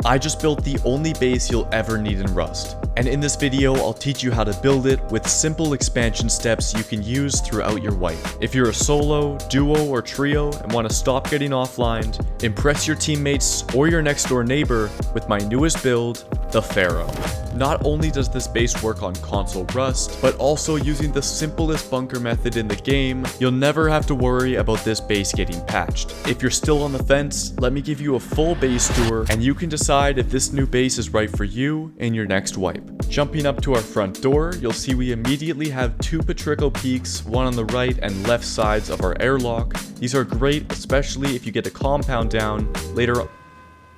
I just built the only base you'll ever need in Rust. And in this video, I'll teach you how to build it with simple expansion steps you can use throughout your wipe. If you're a solo, duo, or trio and want to stop getting offline, impress your teammates or your next door neighbor with my newest build, the Pharaoh. Not only does this base work on console Rust, but also using the simplest bunker method in the game, you'll never have to worry about this base getting patched. If you're still on the fence, let me give you a full base tour and you can decide if this new base is right for you in your next wipe. Jumping up to our front door, you'll see we immediately have two Petrichor peaks, one on the right and left sides of our airlock. These are great, especially if you get a compound down later on.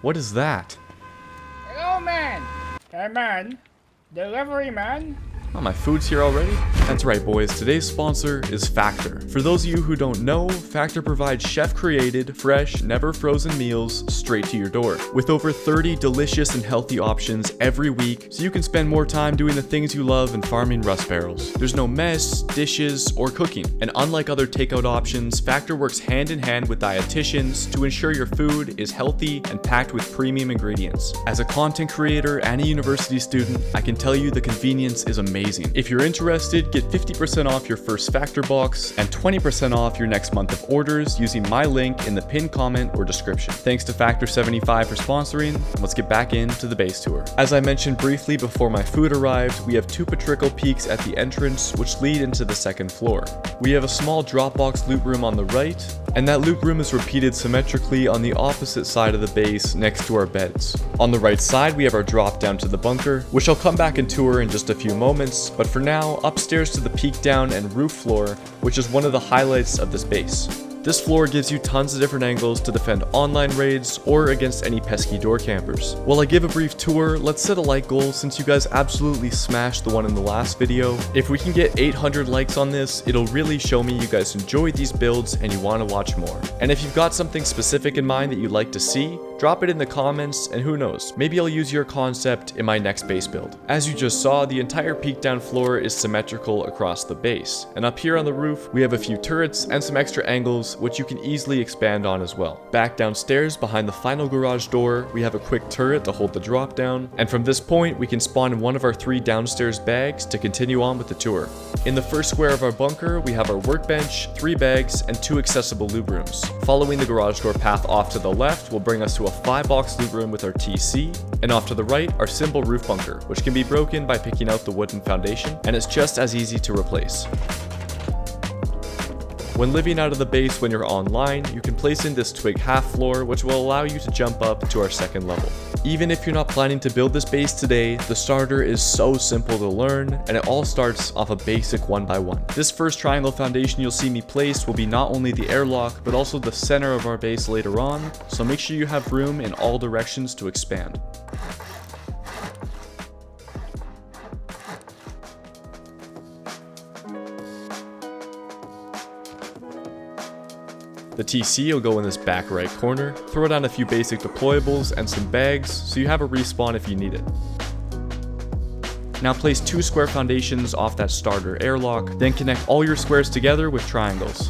What is that? Hello, man. Hey, man. Delivery, man. Oh, my food's here already? That's right, boys. Today's sponsor is Factor. For those of you who don't know, Factor provides chef-created, fresh, never-frozen meals straight to your door. With over 30 delicious and healthy options every week, so you can spend more time doing the things you love and farming Rust barrels. There's no mess, dishes, or cooking. And unlike other takeout options, Factor works hand-in-hand with dietitians to ensure your food is healthy and packed with premium ingredients. As a content creator and a university student, I can tell you the convenience is amazing. If you're interested, get 50% off your first Factor box and 20% off your next month of orders using my link in the pinned comment or description. Thanks to Factor75 for sponsoring, and let's get back into the base tour. As I mentioned briefly before my food arrived, we have two Petrichor peaks at the entrance which lead into the second floor. We have a small Dropbox loot room on the right, and that loot room is repeated symmetrically on the opposite side of the base next to our beds. On the right side, we have our drop down to the bunker, which I'll come back and tour in just a few moments, but for now, upstairs to the Peekdown and roof floor, which is one of the highlights of this base. This floor gives you tons of different angles to defend online raids or against any pesky door campers. While I give a brief tour, let's set a like goal since you guys absolutely smashed the one in the last video. If we can get 800 likes on this, it'll really show me you guys enjoyed these builds and you want to watch more. And if you've got something specific in mind that you'd like to see, drop it in the comments and who knows, maybe I'll use your concept in my next base build. As you just saw, the entire Peekdown floor is symmetrical across the base. And up here on the roof, we have a few turrets and some extra angles which you can easily expand on as well. Back downstairs behind the final garage door, we have a quick turret to hold the drop down, and from this point we can spawn in one of our 3 downstairs bags to continue on with the tour. In the first square of our bunker, we have our workbench, 3 bags, and 2 accessible loot rooms. Following the garage door path off to the left will bring us to a 5-box loot room with our TC, and off to the right, our simple roof bunker, which can be broken by picking out the wooden foundation, and it's just as easy to replace. When living out of the base when you're online, you can place in this twig half floor, which will allow you to jump up to our second level. Even if you're not planning to build this base today, the starter is so simple to learn, and it all starts off a basic 1x1. This first triangle foundation you'll see me place will be not only the airlock, but also the center of our base later on, so make sure you have room in all directions to expand. The TC will go in this back right corner. Throw down a few basic deployables and some bags so you have a respawn if you need it. Now place 2 square foundations off that starter airlock, then connect all your squares together with triangles.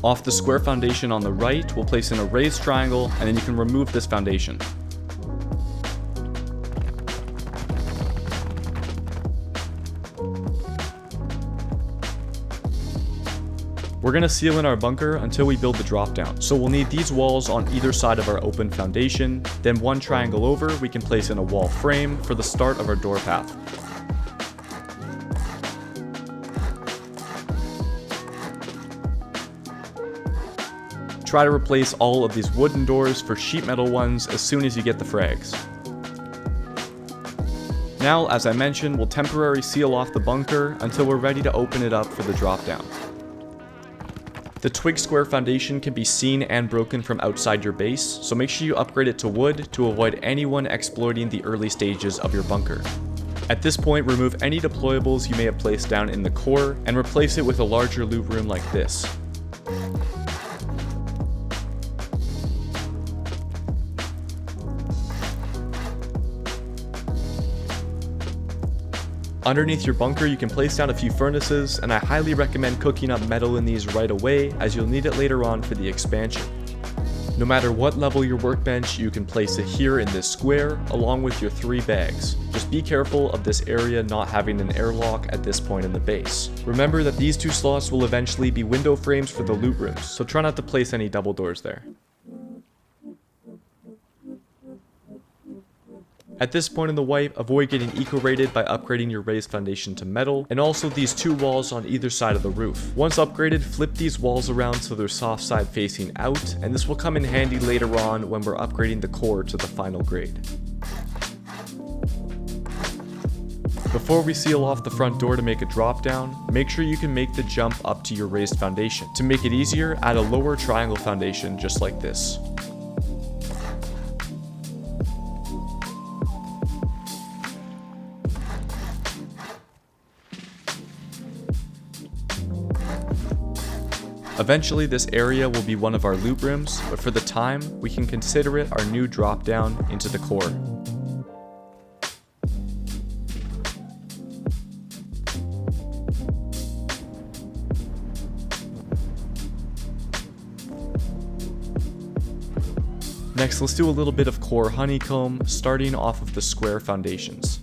Off the square foundation on the right, we'll place in a raised triangle, and then you can remove this foundation. We're going to seal in our bunker until we build the drop down. So we'll need these walls on either side of our open foundation. Then one triangle over, we can place in a wall frame for the start of our door path. Try to replace all of these wooden doors for sheet metal ones as soon as you get the frags. Now, as I mentioned, we'll temporarily seal off the bunker until we're ready to open it up for the drop down. The twig square foundation can be seen and broken from outside your base, so make sure you upgrade it to wood to avoid anyone exploiting the early stages of your bunker. At this point, remove any deployables you may have placed down in the core and replace it with a larger loot room like this. Underneath your bunker, you can place down a few furnaces, and I highly recommend cooking up metal in these right away, as you'll need it later on for the expansion. No matter what level your workbench, you can place it here in this square, along with your 3 bags. Just be careful of this area not having an airlock at this point in the base. Remember that these 2 slots will eventually be window frames for the loot rooms, so try not to place any double doors there. At this point in the wipe, avoid getting eco-rated by upgrading your raised foundation to metal, and also these 2 walls on either side of the roof. Once upgraded, flip these walls around so they're soft side facing out, and this will come in handy later on when we're upgrading the core to the final grade. Before we seal off the front door to make a drop down, make sure you can make the jump up to your raised foundation. To make it easier, add a lower triangle foundation just like this. Eventually this area will be one of our loot rooms, but for the time, we can consider it our new drop down into the core. Next, let's do a little bit of core honeycomb, starting off of the square foundations.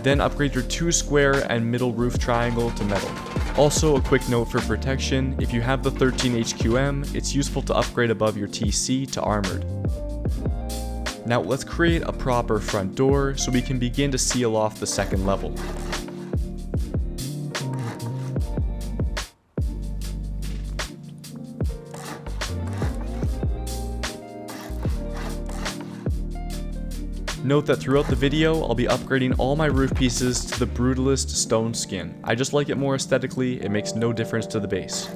Then upgrade your 2 square and middle roof triangle to metal. Also, a quick note for protection, if you have the 13 HQM, it's useful to upgrade above your TC to armored. Now let's create a proper front door so we can begin to seal off the second level. Note that throughout the video, I'll be upgrading all my roof pieces to the Brutalist stone skin. I just like it more aesthetically, it makes no difference to the base.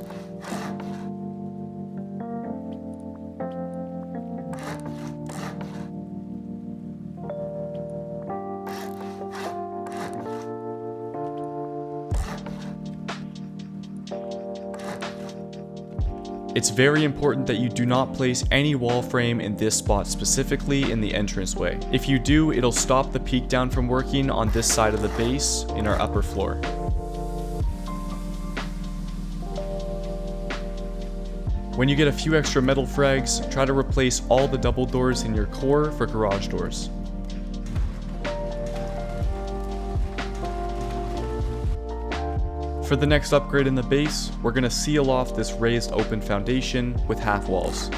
It's very important that you do not place any wall frame in this spot specifically in the entranceway. If you do, it'll stop the Peekdown from working on this side of the base in our upper floor. When you get a few extra metal frags, try to replace all the double doors in your core for garage doors. For the next upgrade in the base, we're going to seal off this raised open foundation with half walls.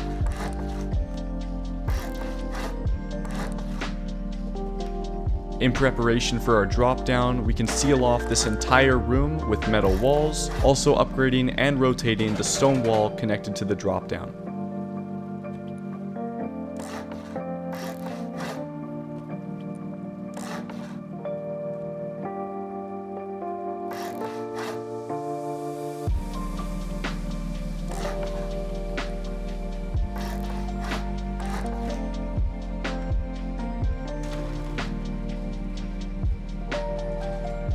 In preparation for our drop down, we can seal off this entire room with metal walls, also upgrading and rotating the stone wall connected to the drop down.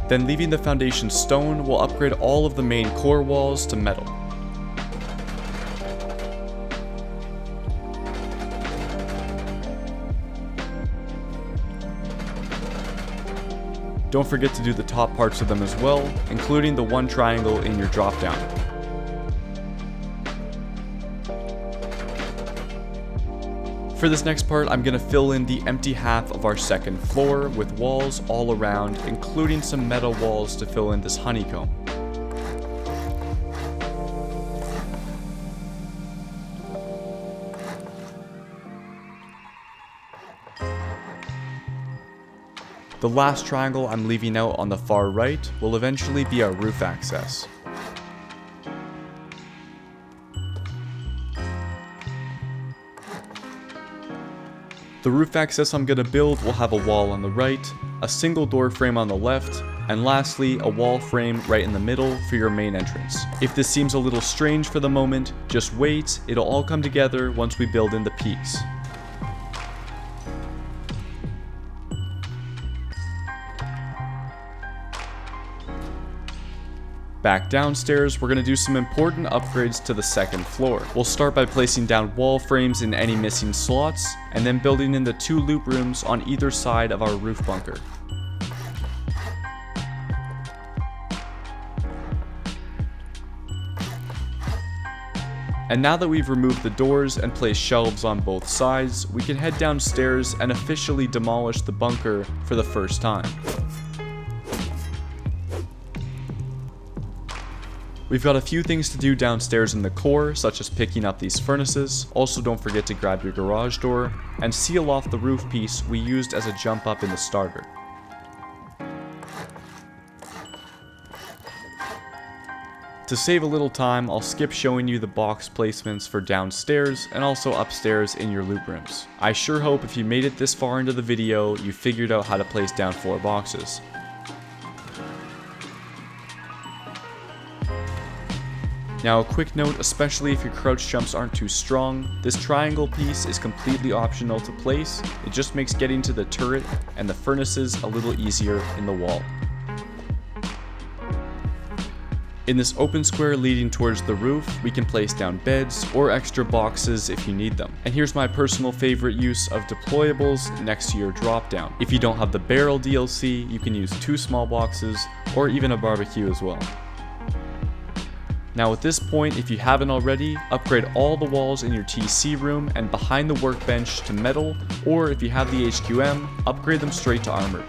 Then leaving the foundation stone, we'll upgrade all of the main core walls to metal. Don't forget to do the top parts of them as well, including the one triangle in your drop down. For this next part, I'm going to fill in the empty half of our second floor with walls all around, including some metal walls to fill in this honeycomb. The last triangle I'm leaving out on the far right will eventually be our roof access. The roof access I'm going to build will have a wall on the right, a single door frame on the left, and lastly a wall frame right in the middle for your main entrance. If this seems a little strange for the moment, just wait, it'll all come together once we build in the peaks. Back downstairs, we're going to do some important upgrades to the second floor. We'll start by placing down wall frames in any missing slots, and then building in the 2 loot rooms on either side of our roof bunker. And now that we've removed the doors and placed shelves on both sides, we can head downstairs and officially demolish the bunker for the first time. We've got a few things to do downstairs in the core, such as picking up these furnaces. Also, don't forget to grab your garage door and seal off the roof piece we used as a jump up in the starter. To save a little time, I'll skip showing you the box placements for downstairs and also upstairs in your loot rooms. I sure hope if you made it this far into the video, you figured out how to place down 4 boxes. Now a quick note, especially if your crouch jumps aren't too strong, this triangle piece is completely optional to place. It just makes getting to the turret and the furnaces a little easier in the wall. In this open square leading towards the roof, we can place down beds or extra boxes if you need them. And here's my personal favorite use of deployables next to your dropdown. If you don't have the barrel DLC, you can use 2 small boxes or even a barbecue as well. Now at this point, if you haven't already, upgrade all the walls in your TC room and behind the workbench to metal, or if you have the HQM, upgrade them straight to armored.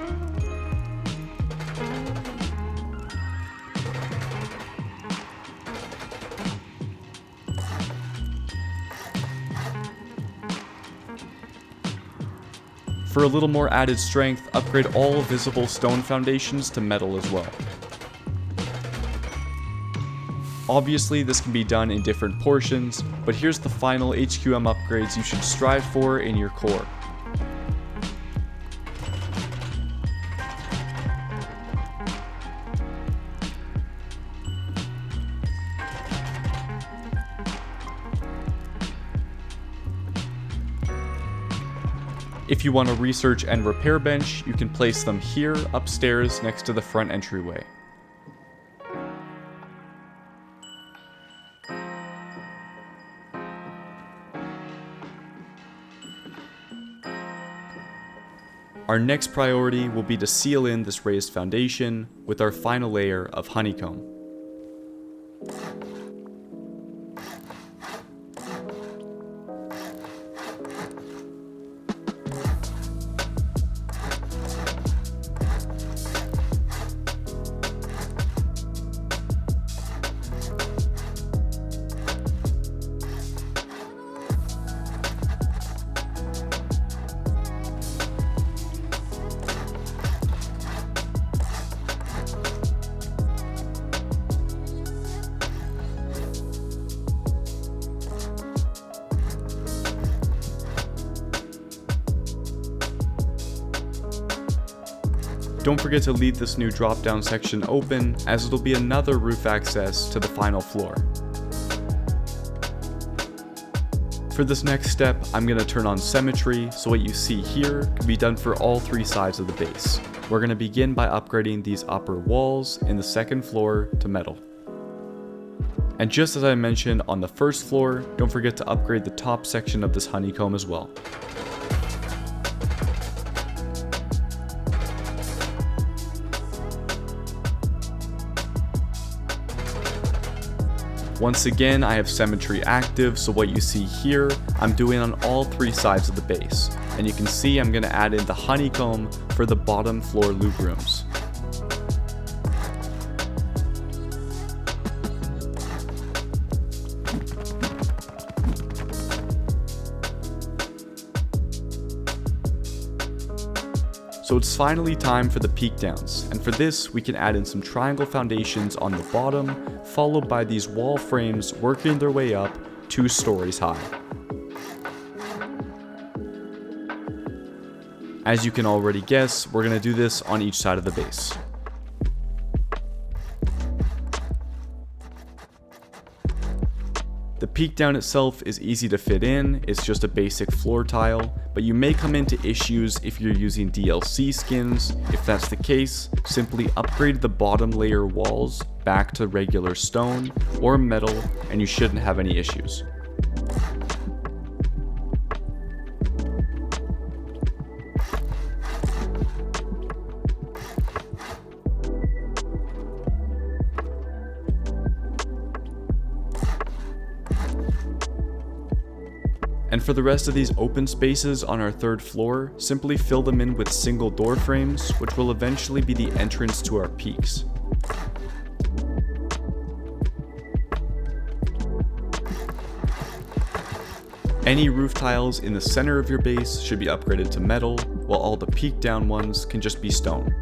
For a little more added strength, upgrade all visible stone foundations to metal as well. Obviously, this can be done in different portions, but here's the final HQM upgrades you should strive for in your core. If you want a research and repair bench, you can place them here upstairs next to the front entryway. Our next priority will be to seal in this raised foundation with our final layer of honeycomb. Don't forget to leave this new drop-down section open, as it'll be another roof access to the final floor. For this next step, I'm going to turn on symmetry, so what you see here can be done for all 3 sides of the base. We're going to begin by upgrading these upper walls in the second floor to metal. And just as I mentioned on the first floor, don't forget to upgrade the top section of this honeycomb as well. Once again, I have symmetry active, so what you see here, I'm doing on all 3 sides of the base. And you can see I'm going to add in the honeycomb for the bottom floor loot rooms. So it's finally time for the Peekdowns, and for this we can add in some triangle foundations on the bottom, followed by these wall frames working their way up 2 stories high. As you can already guess, we're going to do this on each side of the base. The Peekdown itself is easy to fit in, it's just a basic floor tile, but you may come into issues if you're using DLC skins. If that's the case, simply upgrade the bottom layer walls back to regular stone or metal and you shouldn't have any issues. And for the rest of these open spaces on our third floor, simply fill them in with single door frames, which will eventually be the entrance to our peaks. Any roof tiles in the center of your base should be upgraded to metal, while all the peak down ones can just be stone.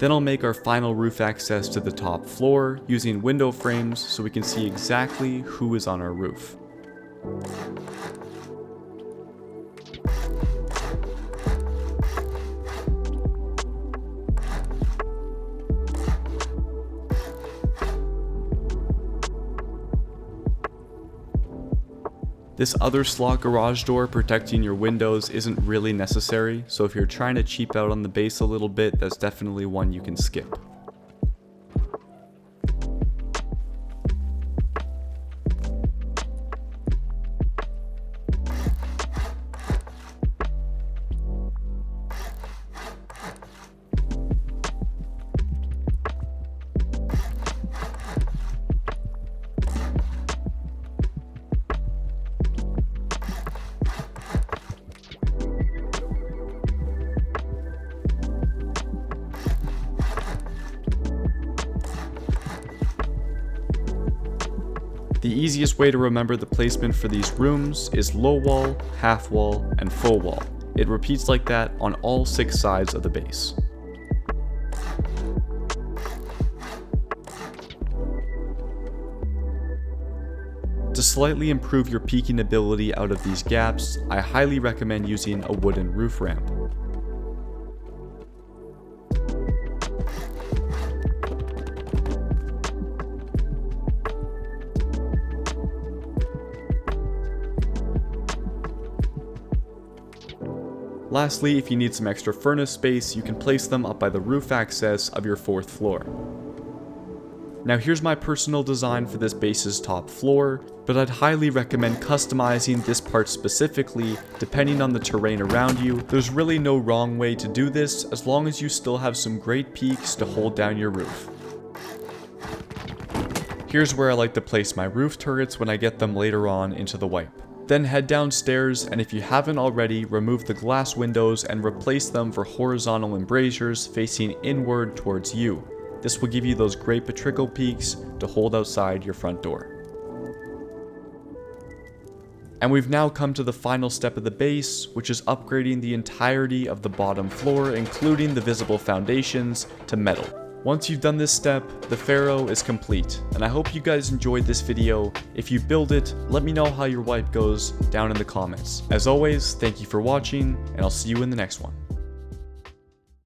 Then I'll make our final roof access to the top floor using window frames so we can see exactly who is on our roof. This other slot garage door protecting your windows isn't really necessary, so if you're trying to cheap out on the base a little bit, that's definitely one you can skip. The easiest way to remember the placement for these rooms is low wall, half wall, and full wall. It repeats like that on all 6 sides of the base. To slightly improve your peeking ability out of these gaps, I highly recommend using a wooden roof ramp. Lastly, if you need some extra furnace space, you can place them up by the roof access of your 4th floor. Now here's my personal design for this base's top floor, but I'd highly recommend customizing this part specifically depending on the terrain around you. There's really no wrong way to do this as long as you still have some great peaks to hold down your roof. Here's where I like to place my roof turrets when I get them later on into the wipe. Then head downstairs, and if you haven't already, remove the glass windows and replace them for horizontal embrasures facing inward towards you. This will give you those great Patrico peaks to hold outside your front door. And we've now come to the final step of the base, which is upgrading the entirety of the bottom floor, including the visible foundations, to metal. Once you've done this step, the Pharaoh is complete, and I hope you guys enjoyed this video. If you build it, let me know how your wipe goes down in the comments. As always, thank you for watching, and I'll see you in the next one.